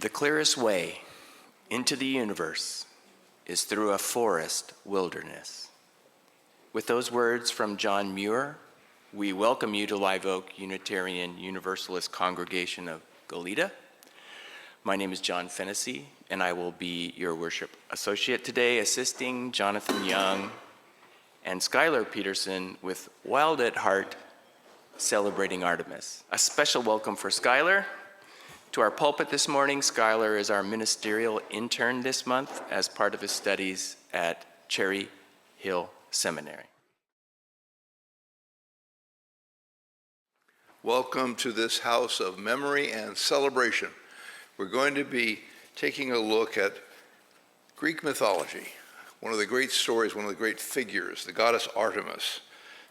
The clearest way into the universe is through a forest wilderness. With those words from John Muir, we welcome you to Live Oak Unitarian Universalist Congregation of Goleta. My name is John Fennessy, and I will be your worship associate today, assisting Jonathan Young and Skyelar Peterson with Wild at Heart, celebrating Artemis. A special welcome for Skyelar. To our pulpit this morning, Skyelar is our ministerial intern this month as part of his studies at Cherry Hill Seminary. Welcome to this house of memory and celebration. We're going to be taking a look at Greek mythology, one of the great stories, one of the great figures, the goddess Artemis.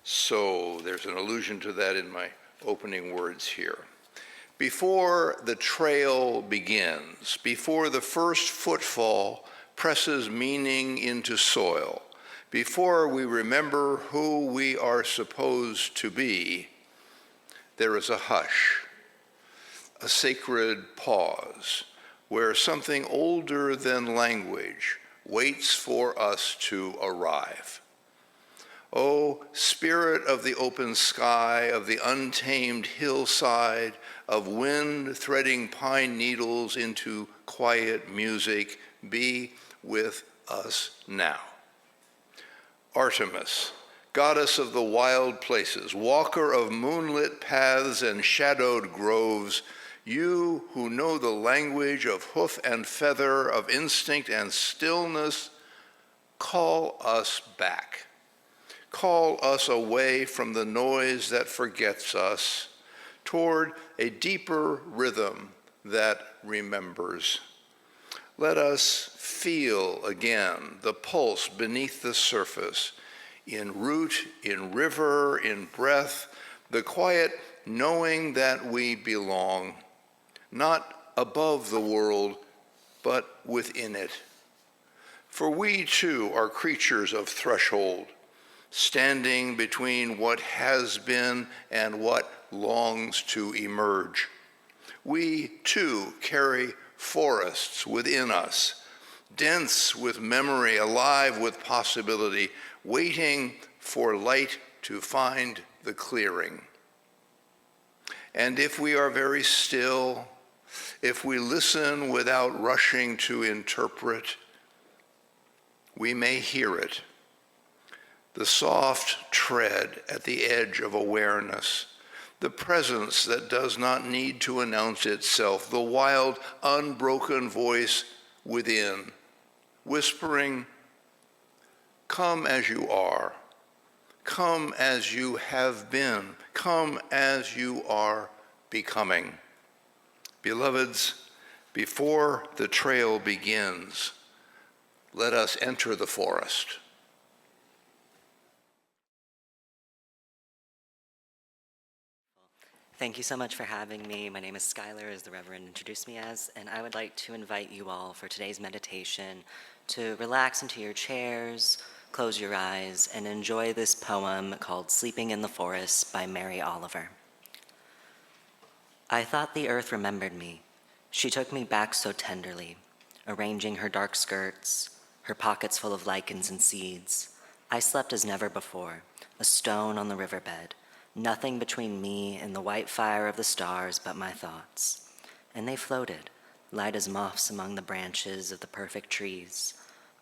So there's an allusion to that in my opening words here. Before the trail begins, before the first footfall presses meaning into soil, before we remember who we are supposed to be, there is a hush, a sacred pause, where something older than language waits for us to arrive. O spirit of the open sky, of the untamed hillside, of wind threading pine needles into quiet music, be with us now. Artemis, goddess of the wild places, walker of moonlit paths and shadowed groves, you who know the language of hoof and feather, of instinct and stillness, call us back. Call us away from the noise that forgets us, toward a deeper rhythm that remembers. Let us feel again the pulse beneath the surface, in root, in river, in breath, the quiet knowing that we belong, not above the world, but within it. For we too are creatures of threshold, standing between what has been and what longs to emerge. We too carry forests within us, dense with memory, alive with possibility, waiting for light to find the clearing. And if we are very still, if we listen without rushing to interpret, we may hear it. The soft tread at the edge of awareness, the presence that does not need to announce itself, the wild, unbroken voice within, whispering, come as you are, come as you have been, come as you are becoming. Beloveds, before the trail begins, let us enter the forest. Thank you so much for having me. My name is Skyelar, as the Reverend introduced me as, and I would like to invite you all for today's meditation to relax into your chairs, close your eyes, and enjoy this poem called Sleeping in the Forest by Mary Oliver. I thought the earth remembered me. She took me back so tenderly, arranging her dark skirts, her pockets full of lichens and seeds. I slept as never before, a stone on the riverbed, nothing between me and the white fire of the stars but my thoughts. And they floated, light as moths among the branches of the perfect trees.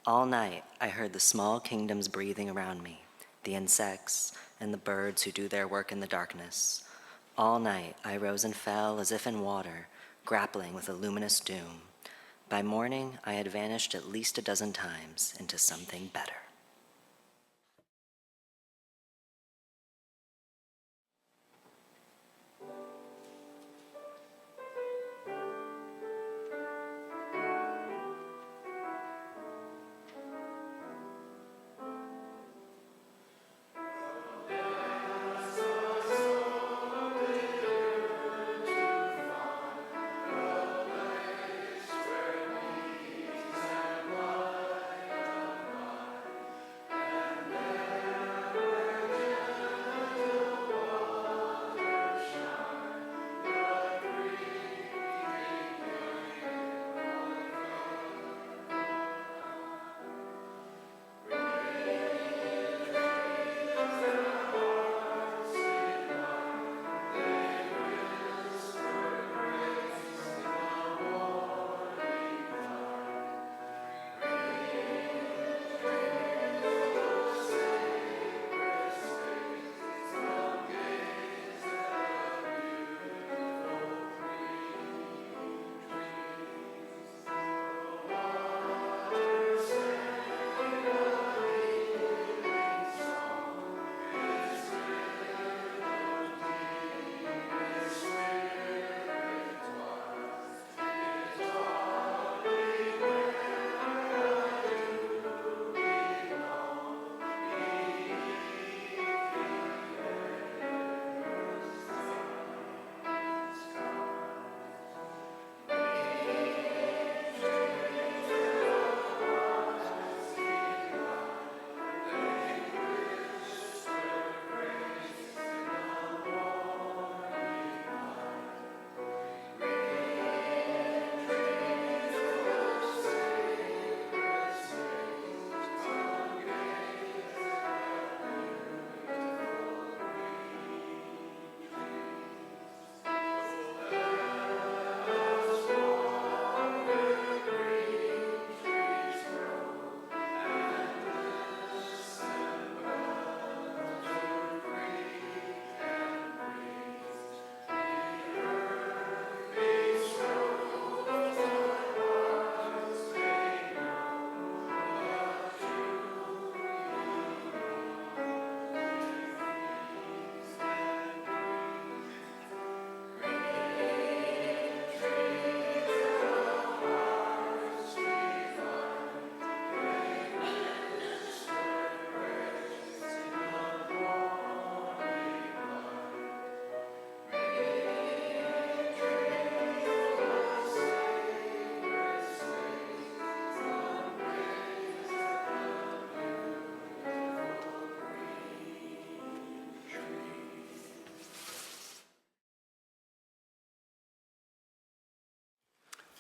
All night I heard the small kingdoms breathing around me, the insects and the birds who do their work in the darkness. All night I rose and fell as if in water, grappling with a luminous doom. By morning I had vanished at least a dozen times into something better.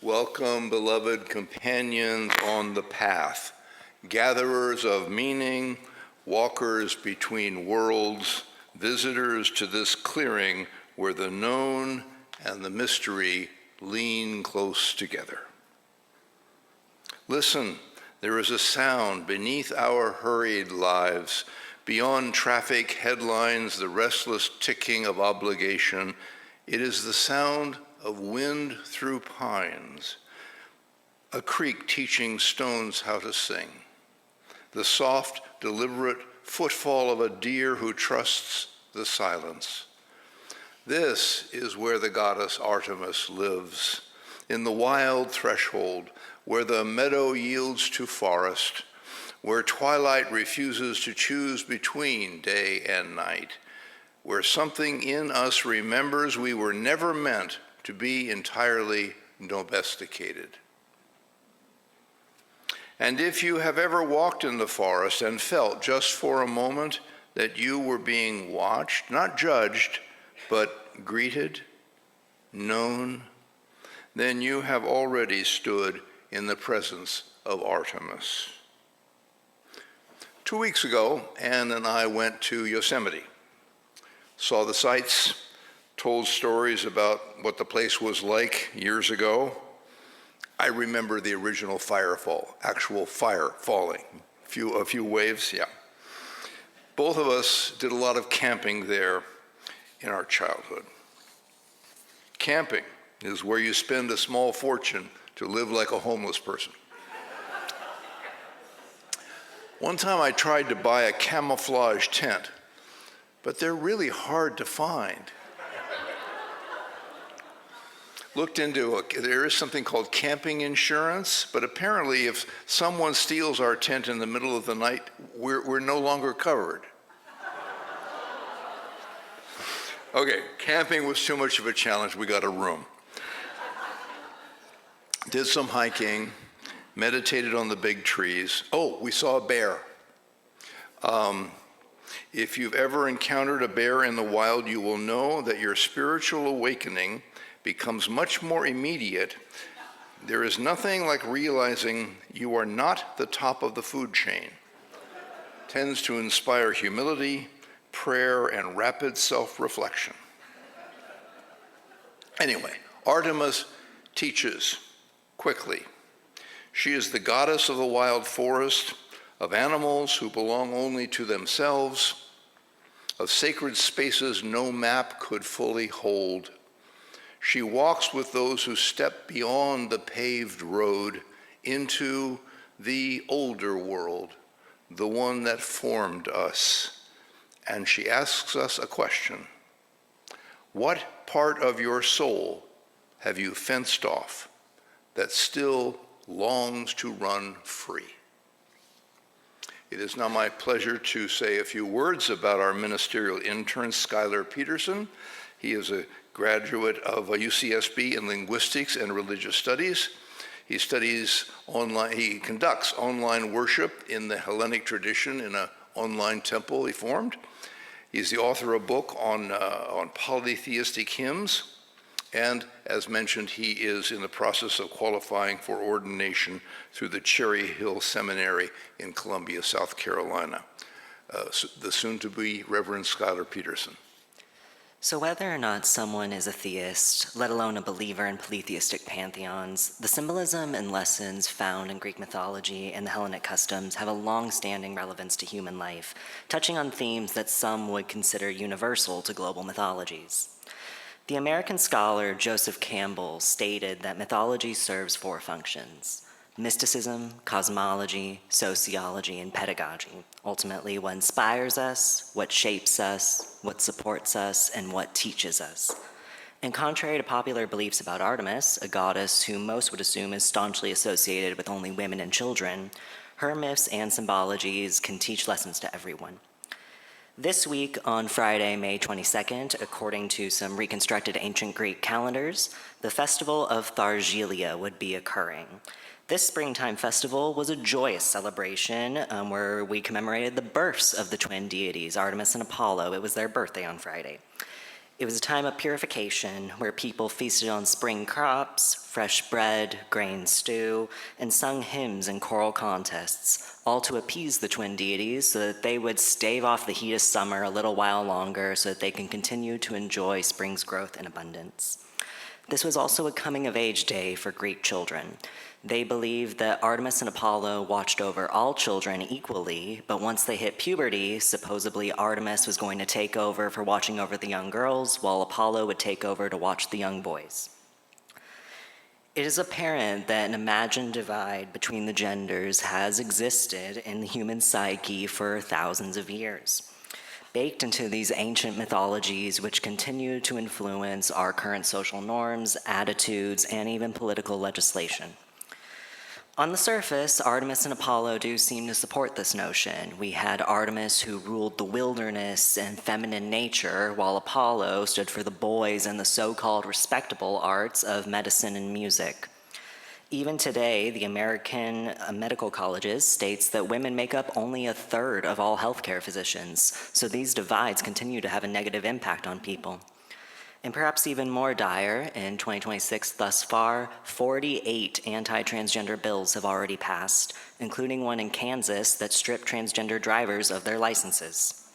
Welcome, beloved companions on the path, gatherers of meaning, walkers between worlds, visitors to this clearing where the known and the mystery lean close together. Listen, there is a sound beneath our hurried lives, beyond traffic headlines, the restless ticking of obligation. It is the sound of wind through pines, a creek teaching stones how to sing, the soft, deliberate footfall of a deer who trusts the silence. This is where the goddess Artemis lives, in the wild threshold, where the meadow yields to forest, where twilight refuses to choose between day and night, where something in us remembers we were never meant to be entirely domesticated. And if you have ever walked in the forest and felt just for a moment that you were being watched, not judged, but greeted, known, then you have already stood in the presence of Artemis. 2 weeks ago, Anne and I went to Yosemite, saw the sights, told stories about what the place was like years ago. I remember the original firefall, actual fire falling, a few waves, yeah. Both of us did a lot of camping there in our childhood. Camping is where you spend a small fortune to live like a homeless person. One time I tried to buy a camouflage tent, but they're really hard to find. Looked into there is something called camping insurance, but apparently if someone steals our tent in the middle of the night, we're no longer covered. Okay, camping was too much of a challenge. We got a room. Did some hiking, meditated on the big trees. Oh, we saw a bear. If you've ever encountered a bear in the wild, you will know that your spiritual awakening becomes much more immediate. There is nothing like realizing you are not the top of the food chain. It tends to inspire humility, prayer, and rapid self-reflection. Anyway, Artemis teaches quickly. She is the goddess of the wild forest, of animals who belong only to themselves, of sacred spaces no map could fully hold. She walks with those who step beyond the paved road into the older world, the one that formed us. And she asks us a question. What part of your soul have you fenced off that still longs to run free? It is now my pleasure to say a few words about our ministerial intern, Skyelar Peterson. He is a graduate of UCSB in linguistics and religious studies. He conducts online worship in the Hellenic tradition in an online temple he formed. He's the author of a book on polytheistic hymns. And as mentioned, he is in the process of qualifying for ordination through the Cherry Hill Seminary in Columbia, South Carolina. The soon-to-be Reverend Skyelar Peterson. So whether or not someone is a theist, let alone a believer in polytheistic pantheons, the symbolism and lessons found in Greek mythology and the Hellenic customs have a long-standing relevance to human life, touching on themes that some would consider universal to global mythologies. The American scholar Joseph Campbell stated that mythology serves 4 functions: mysticism, cosmology, sociology, and pedagogy. Ultimately, what inspires us, what shapes us, what supports us, and what teaches us. And contrary to popular beliefs about Artemis, a goddess whom most would assume is staunchly associated with only women and children, her myths and symbologies can teach lessons to everyone. This week, on Friday, May 22nd, according to some reconstructed ancient Greek calendars, the festival of Thargelia would be occurring. This springtime festival was a joyous celebration where we commemorated the births of the twin deities, Artemis and Apollo. It was their birthday on Friday. It was a time of purification where people feasted on spring crops, fresh bread, grain stew, and sung hymns and choral contests, all to appease the twin deities so that they would stave off the heat of summer a little while longer so that they can continue to enjoy spring's growth and abundance. This was also a coming-of-age day for Greek children. They believed that Artemis and Apollo watched over all children equally, but once they hit puberty, supposedly Artemis was going to take over for watching over the young girls, while Apollo would take over to watch the young boys. It is apparent that an imagined divide between the genders has existed in the human psyche for thousands of years, baked into these ancient mythologies which continue to influence our current social norms, attitudes, and even political legislation. On the surface, Artemis and Apollo do seem to support this notion. We had Artemis who ruled the wilderness and feminine nature, while Apollo stood for the boys and the so-called respectable arts of medicine and music. Even today, the American medical colleges states that women make up only a third of all healthcare physicians, so these divides continue to have a negative impact on people. And perhaps even more dire, in 2026 thus far, 48 anti-transgender bills have already passed, including one in Kansas that stripped transgender drivers of their licenses.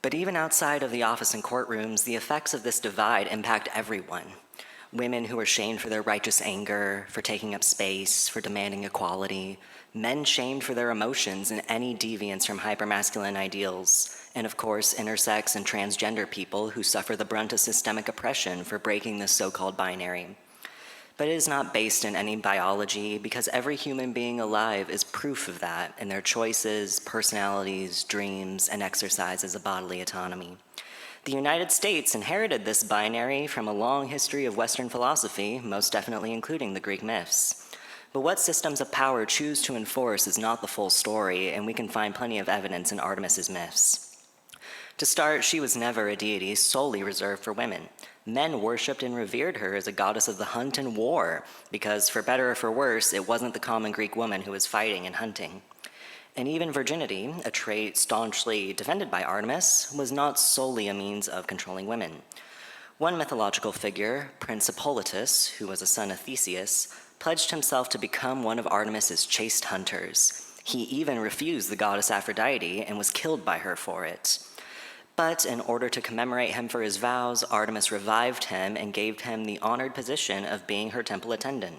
But even outside of the office and courtrooms, the effects of this divide impact everyone. Women who are shamed for their righteous anger, for taking up space, for demanding equality, men shamed for their emotions and any deviance from hypermasculine ideals, and of course, intersex and transgender people who suffer the brunt of systemic oppression for breaking this so-called binary. But it is not based in any biology, because every human being alive is proof of that in their choices, personalities, dreams, and exercises of bodily autonomy. The United States inherited this binary from a long history of Western philosophy, most definitely including the Greek myths. But what systems of power choose to enforce is not the full story, and we can find plenty of evidence in Artemis's myths. To start, she was never a deity solely reserved for women. Men worshipped and revered her as a goddess of the hunt and war, because for better or for worse, it wasn't the common Greek woman who was fighting and hunting. And even virginity, a trait staunchly defended by Artemis, was not solely a means of controlling women. One mythological figure, Prince Hippolytus, who was a son of Theseus, pledged himself to become one of Artemis's chaste hunters. He even refused the goddess Aphrodite and was killed by her for it. But in order to commemorate him for his vows, Artemis revived him and gave him the honored position of being her temple attendant.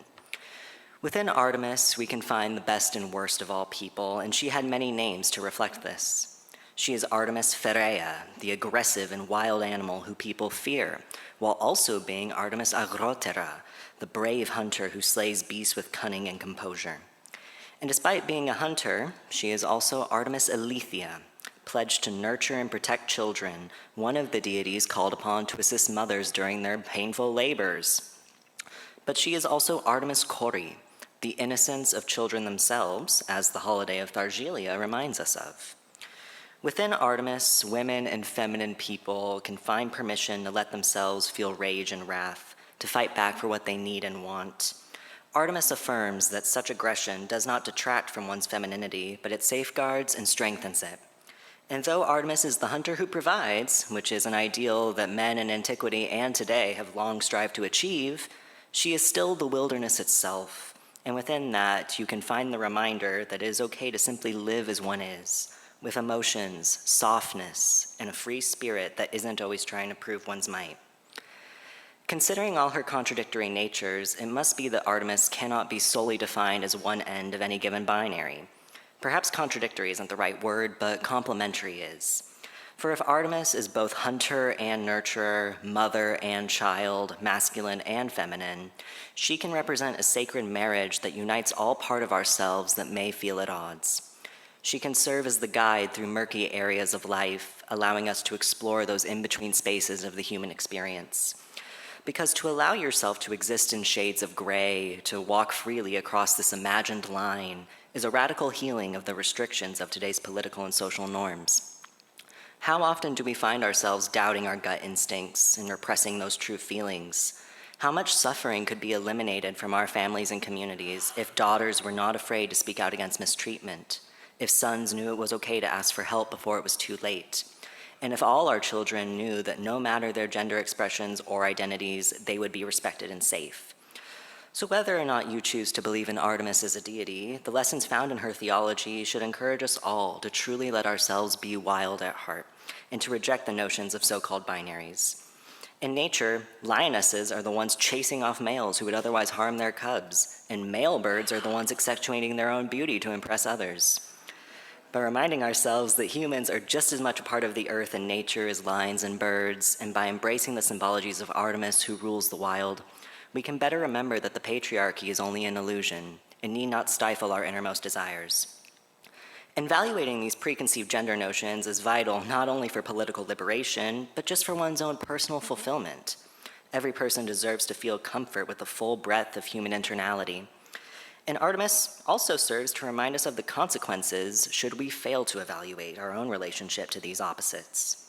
Within Artemis, we can find the best and worst of all people, and she had many names to reflect this. She is Artemis Phereia, the aggressive and wild animal who people fear, while also being Artemis Agrotera, the brave hunter who slays beasts with cunning and composure. And despite being a hunter, she is also Artemis Aletheia, pledged to nurture and protect children, one of the deities called upon to assist mothers during their painful labors. But she is also Artemis Kori, the innocence of children themselves, as the holiday of Thargelia reminds us of. Within Artemis, women and feminine people can find permission to let themselves feel rage and wrath, to fight back for what they need and want. Artemis affirms that such aggression does not detract from one's femininity, but it safeguards and strengthens it. And though Artemis is the hunter who provides, which is an ideal that men in antiquity and today have long strived to achieve, she is still the wilderness itself. And within that, you can find the reminder that it is okay to simply live as one is, with emotions, softness, and a free spirit that isn't always trying to prove one's might. Considering all her contradictory natures, it must be that Artemis cannot be solely defined as one end of any given binary. Perhaps contradictory isn't the right word, but complementary is. For if Artemis is both hunter and nurturer, mother and child, masculine and feminine, she can represent a sacred marriage that unites all part of ourselves that may feel at odds. She can serve as the guide through murky areas of life, allowing us to explore those in-between spaces of the human experience. Because to allow yourself to exist in shades of gray, to walk freely across this imagined line, is a radical healing of the restrictions of today's political and social norms. How often do we find ourselves doubting our gut instincts and repressing those true feelings? How much suffering could be eliminated from our families and communities if daughters were not afraid to speak out against mistreatment, if sons knew it was okay to ask for help before it was too late, and if all our children knew that no matter their gender expressions or identities, they would be respected and safe. So whether or not you choose to believe in Artemis as a deity, the lessons found in her theology should encourage us all to truly let ourselves be wild at heart and to reject the notions of so-called binaries. In nature, lionesses are the ones chasing off males who would otherwise harm their cubs, and male birds are the ones accentuating their own beauty to impress others. By reminding ourselves that humans are just as much a part of the earth and nature as lions and birds, and by embracing the symbologies of Artemis who rules the wild, we can better remember that the patriarchy is only an illusion and need not stifle our innermost desires. Evaluating these preconceived gender notions is vital not only for political liberation, but just for one's own personal fulfillment. Every person deserves to feel comfort with the full breadth of human internality. And Artemis also serves to remind us of the consequences should we fail to evaluate our own relationship to these opposites.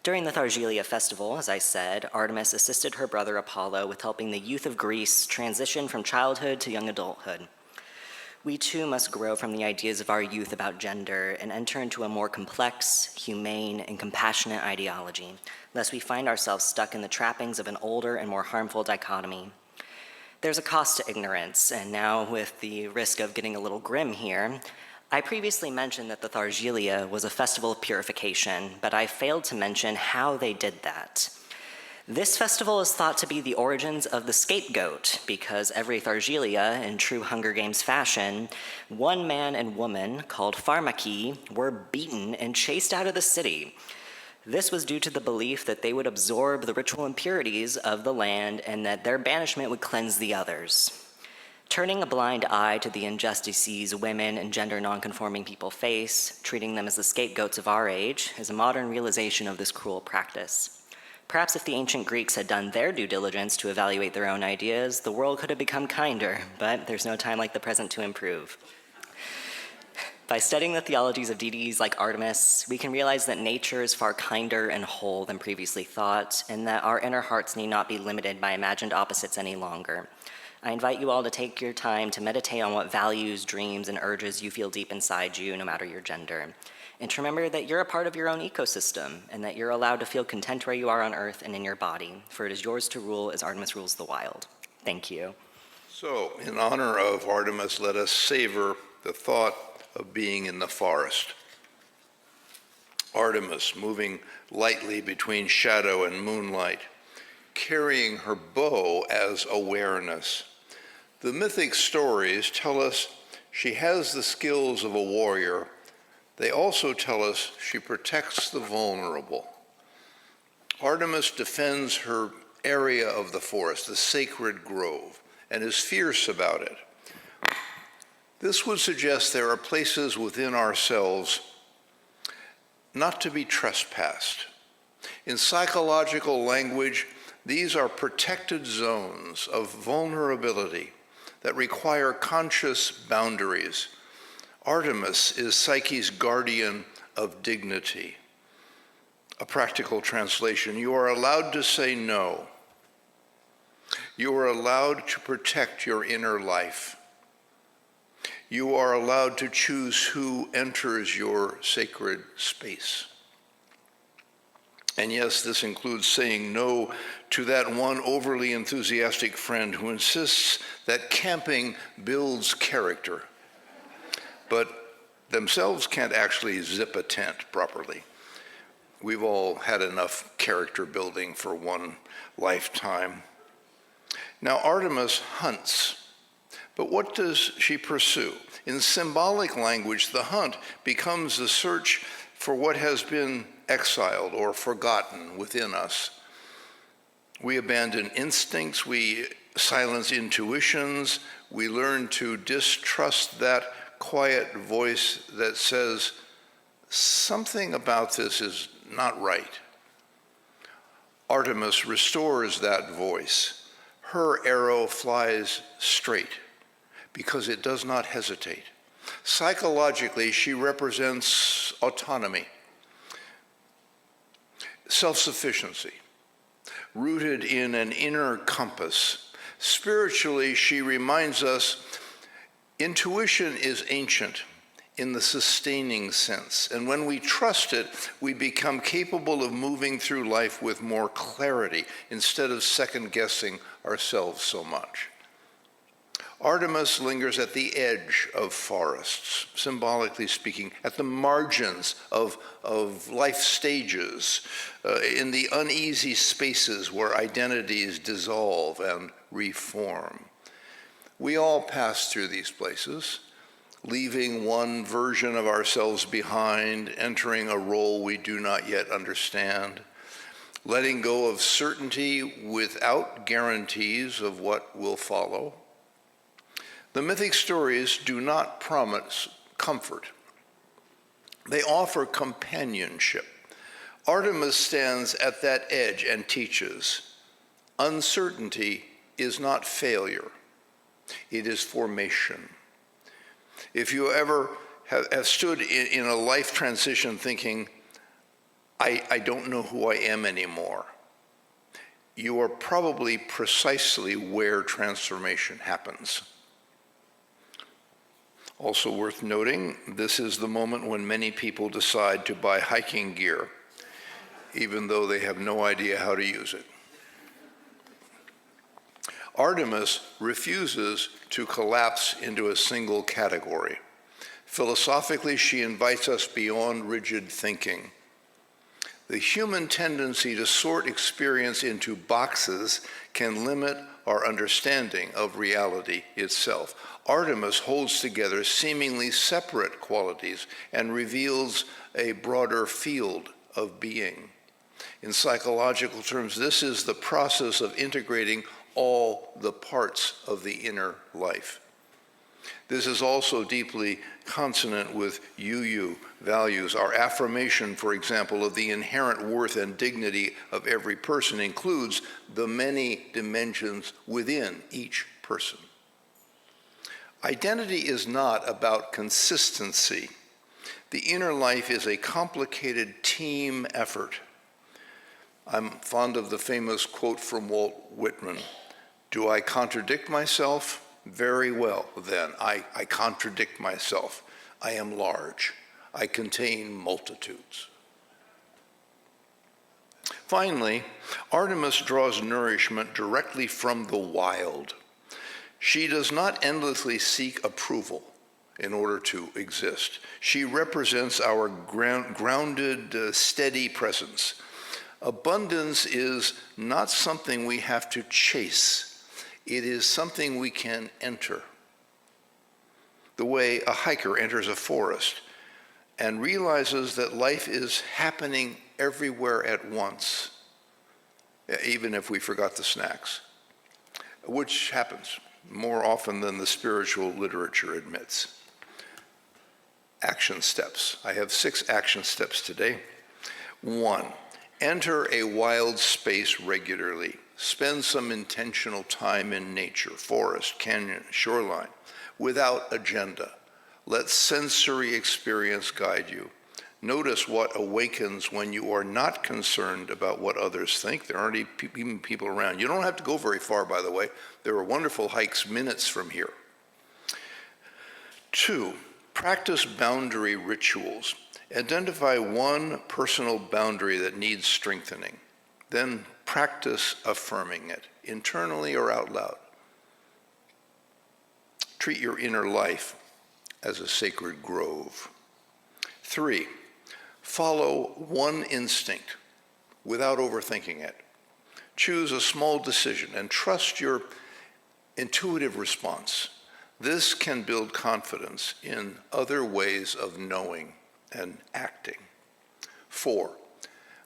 During the Thargelia festival, as I said, Artemis assisted her brother Apollo with helping the youth of Greece transition from childhood to young adulthood. We too must grow from the ideas of our youth about gender and enter into a more complex, humane, and compassionate ideology, lest we find ourselves stuck in the trappings of an older and more harmful dichotomy. There's a cost to ignorance, and now with the risk of getting a little grim here, I previously mentioned that the Thargelia was a festival of purification, but I failed to mention how they did that. This festival is thought to be the origins of the scapegoat, because every Thargelia, in true Hunger Games fashion, one man and woman, called Pharmaki, were beaten and chased out of the city. This was due to the belief that they would absorb the ritual impurities of the land and that their banishment would cleanse the others. Turning a blind eye to the injustices women and gender nonconforming people face, treating them as the scapegoats of our age, is a modern realization of this cruel practice. Perhaps if the ancient Greeks had done their due diligence to evaluate their own ideas, the world could have become kinder, but there's no time like the present to improve. By studying the theologies of deities like Artemis, we can realize that nature is far kinder and whole than previously thought, and that our inner hearts need not be limited by imagined opposites any longer. I invite you all to take your time to meditate on what values, dreams, and urges you feel deep inside you, no matter your gender. And to remember that you're a part of your own ecosystem, and that you're allowed to feel content where you are on earth and in your body, for it is yours to rule as Artemis rules the wild. Thank you. So, in honor of Artemis, let us savor the thought of being in the forest. Artemis moving lightly between shadow and moonlight, carrying her bow as awareness. The mythic stories tell us she has the skills of a warrior. They also tell us she protects the vulnerable. Artemis defends her area of the forest, the sacred grove, and is fierce about it. This would suggest there are places within ourselves not to be trespassed. In psychological language, these are protected zones of vulnerability that require conscious boundaries. Artemis is Psyche's guardian of dignity. A practical translation: you are allowed to say no. You are allowed to protect your inner life. You are allowed to choose who enters your sacred space. And yes, this includes saying no to that one overly enthusiastic friend who insists that camping builds character, but themselves can't actually zip a tent properly. We've all had enough character building for one lifetime. Now, Artemis hunts, but what does she pursue? In symbolic language, the hunt becomes the search for what has been exiled or forgotten within us. We abandon instincts, we silence intuitions, we learn to distrust that quiet voice that says, something about this is not right. Artemis restores that voice. Her arrow flies straight because it does not hesitate. Psychologically, she represents autonomy, self-sufficiency, rooted in an inner compass. Spiritually, she reminds us intuition is ancient. in the sustaining sense. And when we trust it, we become capable of moving through life with more clarity instead of second-guessing ourselves so much. Artemis lingers at the edge of forests, symbolically speaking, at the margins of life stages, in the uneasy spaces where identities dissolve and reform. We all pass through these places, leaving one version of ourselves behind, entering a role we do not yet understand, letting go of certainty without guarantees of what will follow. The mythic stories do not promise comfort. They offer companionship. Artemis stands at that edge and teaches, uncertainty is not failure, it is formation. If you ever have stood in a life transition thinking, I don't know who I am anymore, you are probably precisely where transformation happens. Also worth noting, this is the moment when many people decide to buy hiking gear, even though they have no idea how to use it. Artemis refuses to collapse into a single category. Philosophically, she invites us beyond rigid thinking. The human tendency to sort experience into boxes can limit our understanding of reality itself. Artemis holds together seemingly separate qualities and reveals a broader field of being. In psychological terms, this is the process of integrating all the parts of the inner life. This is also deeply consonant with UU values. Our affirmation, for example, of the inherent worth and dignity of every person includes the many dimensions within each person. Identity is not about consistency. The inner life is a complicated team effort. I'm fond of the famous quote from Walt Whitman, "Do I contradict myself? Very well, then. I contradict myself. I am large. I contain multitudes." Finally, Artemis draws nourishment directly from the wild. She does not endlessly seek approval in order to exist. She represents our grounded, steady presence. Abundance is not something we have to chase. It is something we can enter. The way a hiker enters a forest and realizes that life is happening everywhere at once, even if we forgot the snacks, which happens more often than the spiritual literature admits. Action steps. I have 6 action steps today. 1, enter a wild space regularly. Spend some intentional time in nature, forest, canyon, shoreline, without agenda. Let sensory experience guide you. Notice what awakens when you are not concerned about what others think. There aren't even people around. You don't have to go very far, by the way. There are wonderful hikes minutes from here. 2, practice boundary rituals. Identify one personal boundary that needs strengthening. Then practice affirming it, internally or out loud. Treat your inner life as a sacred grove. 3, follow one instinct without overthinking it. Choose a small decision and trust your intuitive response. This can build confidence in other ways of knowing and acting. 4,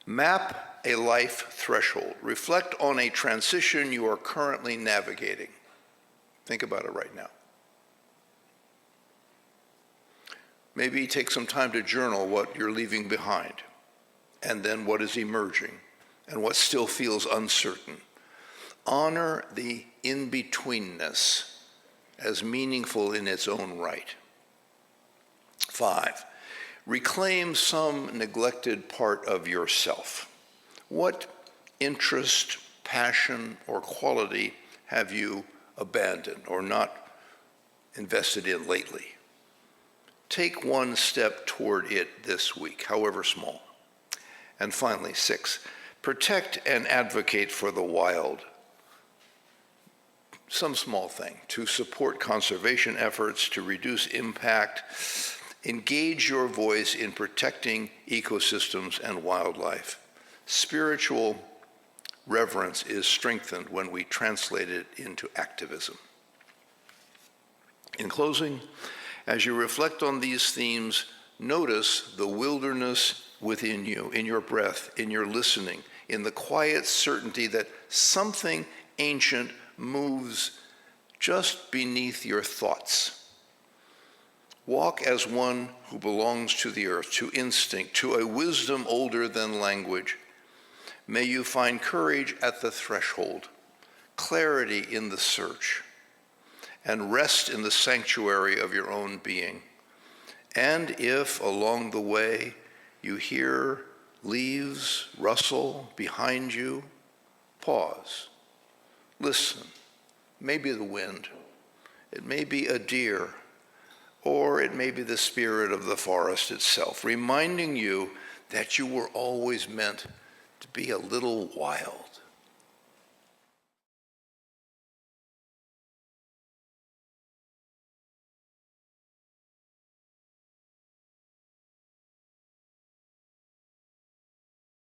map a life threshold. Reflect on a transition you are currently navigating. Think about it right now. Maybe take some time to journal what you're leaving behind, and then what is emerging, and what still feels uncertain. Honor the in-betweenness as meaningful in its own right. 5, reclaim some neglected part of yourself. What interest, passion, or quality have you abandoned or not invested in lately? Take one step toward it this week, however small. And finally, 6, protect and advocate for the wild. Some small thing to support conservation efforts, to reduce impact. Engage your voice in protecting ecosystems and wildlife. Spiritual reverence is strengthened when we translate it into activism. In closing, as you reflect on these themes, notice the wilderness within you, in your breath, in your listening, in the quiet certainty that something ancient moves just beneath your thoughts. Walk as one who belongs to the earth, to instinct, to a wisdom older than language. May you find courage at the threshold, clarity in the search, and rest in the sanctuary of your own being. And if along the way you hear leaves rustle behind you, pause, listen. Maybe the wind, it may be a deer, or it may be the spirit of the forest itself, reminding you that you were always meant to be a little wild.